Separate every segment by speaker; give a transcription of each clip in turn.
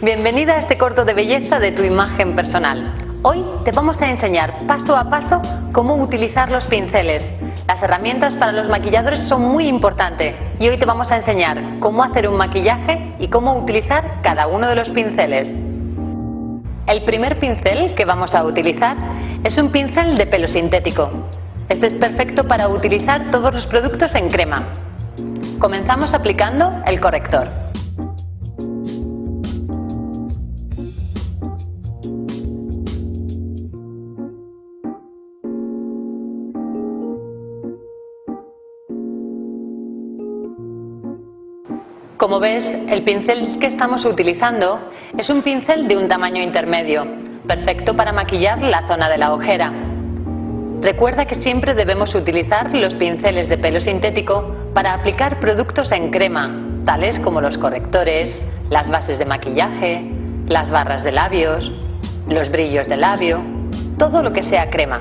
Speaker 1: Bienvenida a este corto de belleza de tu imagen personal. Hoy te vamos a enseñar paso a paso cómo utilizar los pinceles. Las herramientas para los maquilladores son muy importantes y hoy te vamos a enseñar cómo hacer un maquillaje y cómo utilizar cada uno de los pinceles. El primer pincel que vamos a utilizar es un pincel de pelo sintético. Este es perfecto para utilizar todos los productos en crema. Comenzamos aplicando el corrector. Como ves, el pincel que estamos utilizando es un pincel de un tamaño intermedio, perfecto para maquillar la zona de la ojera. Recuerda que siempre debemos utilizar los pinceles de pelo sintético para aplicar productos en crema, tales como los correctores, las bases de maquillaje, las barras de labios, los brillos de labio, todo lo que sea crema.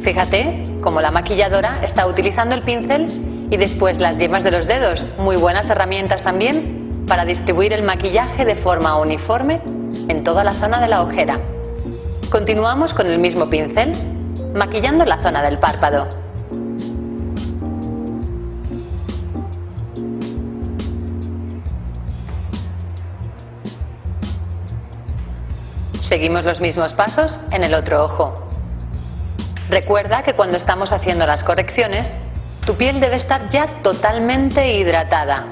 Speaker 1: Fíjate cómo la maquilladora está utilizando el pincel y después las yemas de los dedos, muy buenas herramientas también para distribuir el maquillaje de forma uniforme en toda la zona de la ojera. Continuamos con el mismo pincel, maquillando la zona del párpado. Seguimos los mismos pasos en el otro ojo. Recuerda que cuando estamos haciendo las correcciones, tu piel debe estar ya totalmente hidratada.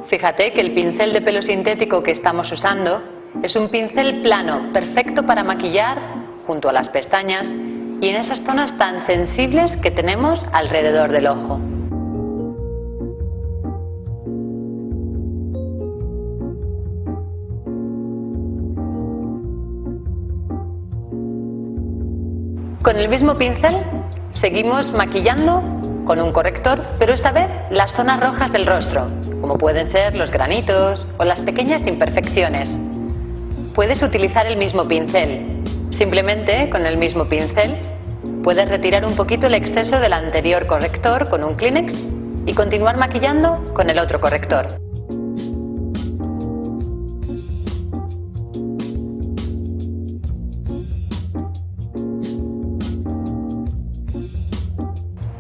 Speaker 1: Fíjate que el pincel de pelo sintético que estamos usando es un pincel plano, perfecto para maquillar junto a las pestañas y en esas zonas tan sensibles que tenemos alrededor del ojo. Con el mismo pincel seguimos maquillando con un corrector, pero esta vez las zonas rojas del rostro, como pueden ser los granitos o las pequeñas imperfecciones. Puedes utilizar el mismo pincel. Simplemente con el mismo pincel puedes retirar un poquito el exceso del anterior corrector con un Kleenex y continuar maquillando con el otro corrector.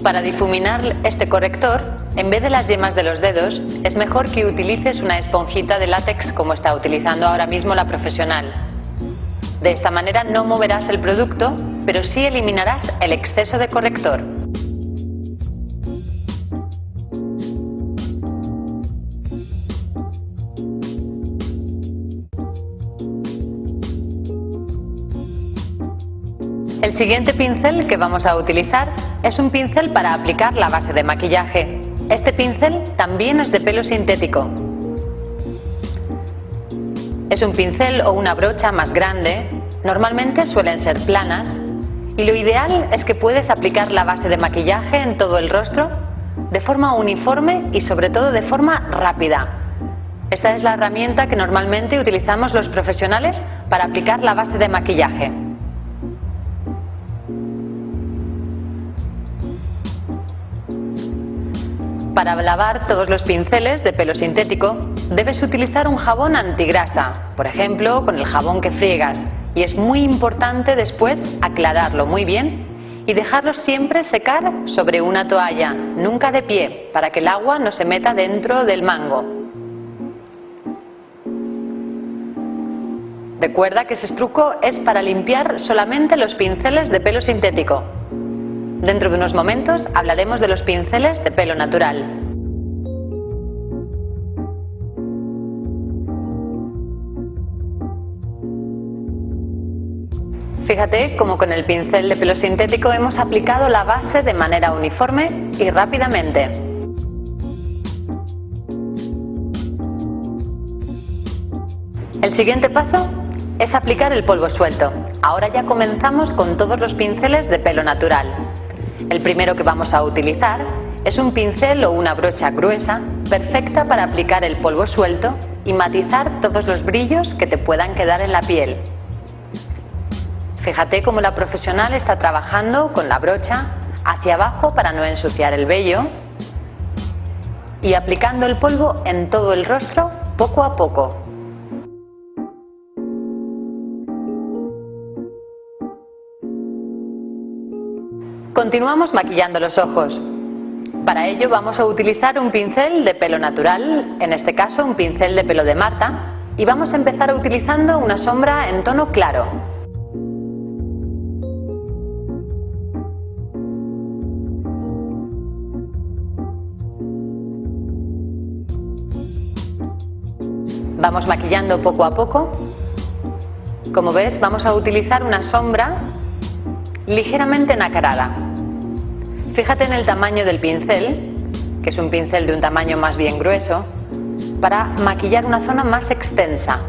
Speaker 1: Para difuminar este corrector, en vez de las yemas de los dedos, es mejor que utilices una esponjita de látex como está utilizando ahora mismo la profesional. De esta manera no moverás el producto, pero sí eliminarás el exceso de corrector. El siguiente pincel que vamos a utilizar es un pincel para aplicar la base de maquillaje. Este pincel también es de pelo sintético. Es un pincel o una brocha más grande, normalmente suelen ser planas, y lo ideal es que puedes aplicar la base de maquillaje en todo el rostro de forma uniforme y sobre todo de forma rápida. Esta es la herramienta que normalmente utilizamos los profesionales para aplicar la base de maquillaje. Para lavar todos los pinceles de pelo sintético, debes utilizar un jabón antigrasa, por ejemplo, con el jabón que friegas, y es muy importante después aclararlo muy bien y dejarlo siempre secar sobre una toalla, nunca de pie, para que el agua no se meta dentro del mango. Recuerda que ese truco es para limpiar solamente los pinceles de pelo sintético. Dentro de unos momentos hablaremos de los pinceles de pelo natural. Fíjate cómo con el pincel de pelo sintético hemos aplicado la base de manera uniforme y rápidamente. El siguiente paso es aplicar el polvo suelto. Ahora ya comenzamos con todos los pinceles de pelo natural. El primero que vamos a utilizar es un pincel o una brocha gruesa, perfecta para aplicar el polvo suelto y matizar todos los brillos que te puedan quedar en la piel. Fíjate cómo la profesional está trabajando con la brocha hacia abajo para no ensuciar el vello y aplicando el polvo en todo el rostro poco a poco. Continuamos maquillando los ojos. Para ello vamos a utilizar un pincel de pelo natural, en este caso un pincel de pelo de Marta, y vamos a empezar utilizando una sombra en tono claro. Vamos maquillando poco a poco. Como ves, vamos a utilizar una sombra ligeramente nacarada. Fíjate en el tamaño del pincel, que es un pincel de un tamaño más bien grueso, para maquillar una zona más extensa.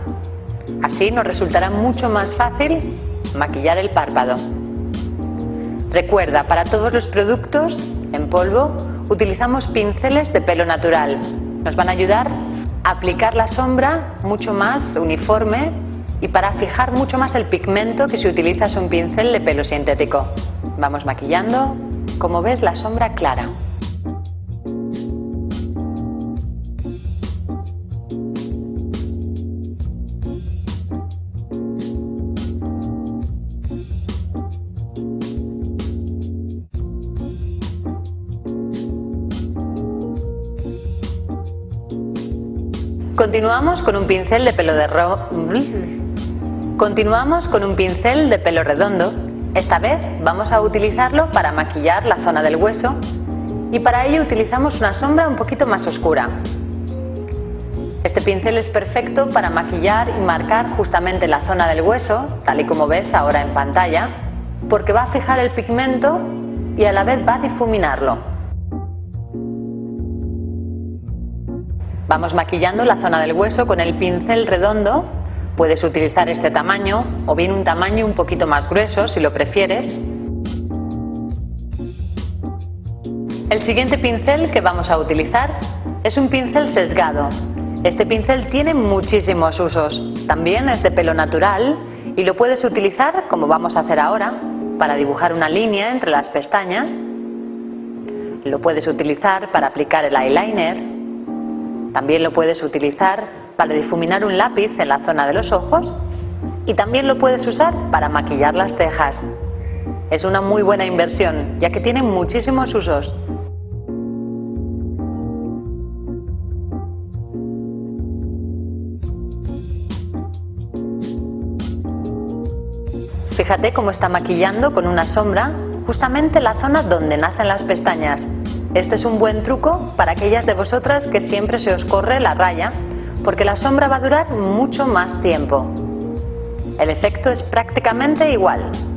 Speaker 1: Así nos resultará mucho más fácil maquillar el párpado. Recuerda, para todos los productos en polvo utilizamos pinceles de pelo natural. Nos van a ayudar a aplicar la sombra mucho más uniforme y para fijar mucho más el pigmento que si utilizas un pincel de pelo sintético. Vamos maquillando, como ves, la sombra clara. Continuamos con un pincel de pelo redondo. Esta vez vamos a utilizarlo para maquillar la zona del hueso y para ello utilizamos una sombra un poquito más oscura. Este pincel es perfecto para maquillar y marcar justamente la zona del hueso, tal y como ves ahora en pantalla, porque va a fijar el pigmento y a la vez va a difuminarlo. Vamos maquillando la zona del hueso con el pincel redondo. Puedes utilizar este tamaño o bien un tamaño un poquito más grueso si lo prefieres. El siguiente pincel que vamos a utilizar es un pincel sesgado. Este pincel tiene muchísimos usos. También es de pelo natural y lo puedes utilizar, como vamos a hacer ahora, para dibujar una línea entre las pestañas. Lo puedes utilizar para aplicar el eyeliner. También lo puedes utilizar para difuminar un lápiz en la zona de los ojos y también lo puedes usar para maquillar las cejas. Es una muy buena inversión, ya que tiene muchísimos usos. Fíjate cómo está maquillando con una sombra justamente la zona donde nacen las pestañas. Este es un buen truco para aquellas de vosotras que siempre se os corre la raya, porque la sombra va a durar mucho más tiempo. El efecto es prácticamente igual.